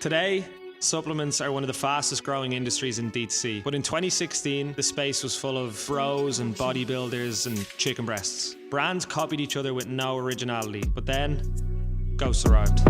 Today, supplements are one of the fastest growing industries in D2C. But in 2016, the space was full of bros and bodybuilders and chicken breasts. Brands copied each other with no originality. But then, Ghost arrived.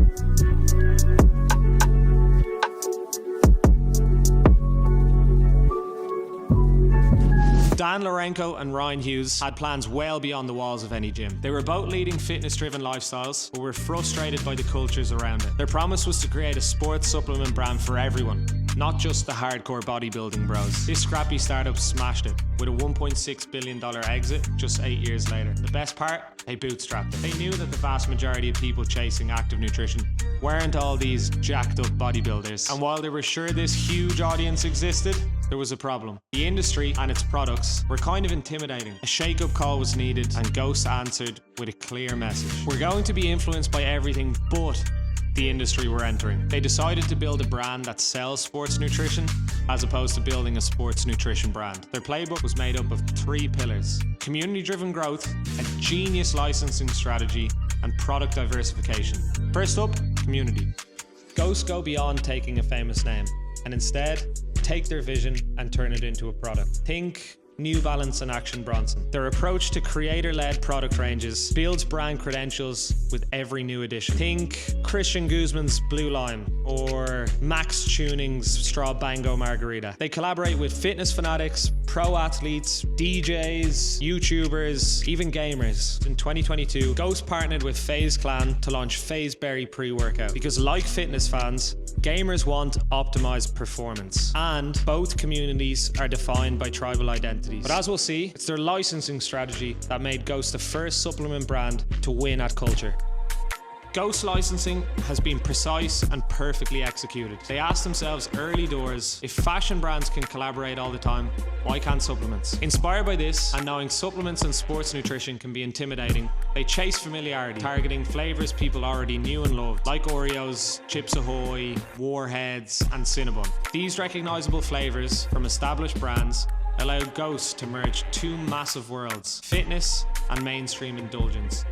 Dan Lorenko and Ryan Hughes had plans well beyond the walls of any gym. They were both leading fitness-driven lifestyles, but were frustrated by the cultures around it. Their promise was to create a sports supplement brand for everyone, not just the hardcore bodybuilding bros. This scrappy startup smashed it, with a $1.6 billion exit just 8 years later. The best part? They bootstrapped it. They knew that the vast majority of people chasing active nutrition weren't all these jacked up bodybuilders. And while they were sure this huge audience existed, there was a problem. The industry and its products were kind of intimidating. A shake-up call was needed, and Ghost answered with a clear message. We're going to be influenced by everything but the industry we're entering. They decided to build a brand that sells sports nutrition as opposed to building a sports nutrition brand. Their playbook was made up of 3 pillars: community-driven growth, a genius licensing strategy, and product diversification. First up, community. Ghost go beyond taking a famous name and instead take their vision and turn it into a product. Think New Balance and Action Bronson. Their approach to creator-led product ranges builds brand credentials with every new edition. Think Christian Guzman's Blue Lime or Max Tuning's Straw Bango Margarita. They collaborate with fitness fanatics, pro athletes, DJs, YouTubers, even gamers. In 2022, Ghost partnered with FaZe Clan to launch FaZe Berry pre-workout because, like fitness fans, gamers want optimized performance, and both communities are defined by tribal identities. But as we'll see, it's their licensing strategy that made Ghost the first supplement brand to win at culture. Ghost licensing has been precise and perfectly executed. They asked themselves early doors, if fashion brands can collaborate all the time, why can't supplements? Inspired by this, and knowing supplements and sports nutrition can be intimidating, they chase familiarity, targeting flavors people already knew and loved, like Oreos, Chips Ahoy, Warheads, and Cinnabon. These recognizable flavors from established brands allowed Ghost to merge 2 massive worlds: fitness and mainstream indulgence.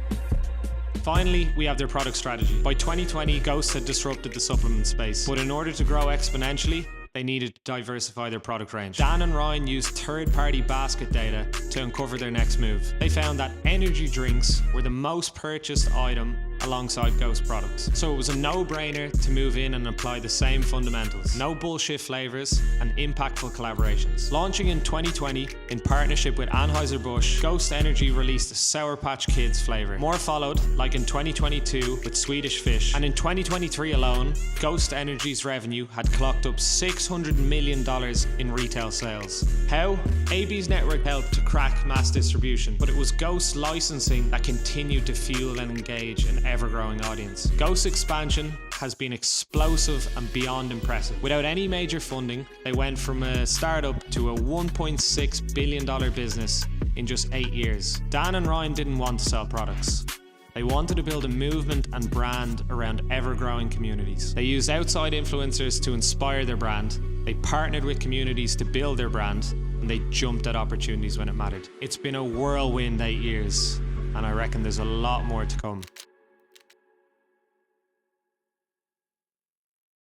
Finally, we have their product strategy. By 2020, Ghost had disrupted the supplement space, but in order to grow exponentially, they needed to diversify their product range. Dan and Ryan used third-party basket data to uncover their next move. They found that energy drinks were the most purchased item alongside Ghost products. So it was a no-brainer to move in and apply the same fundamentals. No bullshit flavors and impactful collaborations. Launching in 2020 in partnership with Anheuser-Busch, Ghost Energy released a Sour Patch Kids flavor. More followed, like in 2022 with Swedish Fish. And in 2023 alone, Ghost Energy's revenue had clocked up $600 million in retail sales. How? AB's network helped to crack mass distribution, but it was Ghost licensing that continued to fuel and engage an ever-growing audience. Ghost's expansion has been explosive and beyond impressive. Without any major funding, they went from a startup to a $1.6 billion business in just 8 years. Dan and Ryan didn't want to sell products. They wanted to build a movement and brand around ever-growing communities. They used outside influencers to inspire their brand, they partnered with communities to build their brand, and they jumped at opportunities when it mattered. It's been a whirlwind 8 years, and I reckon there's a lot more to come.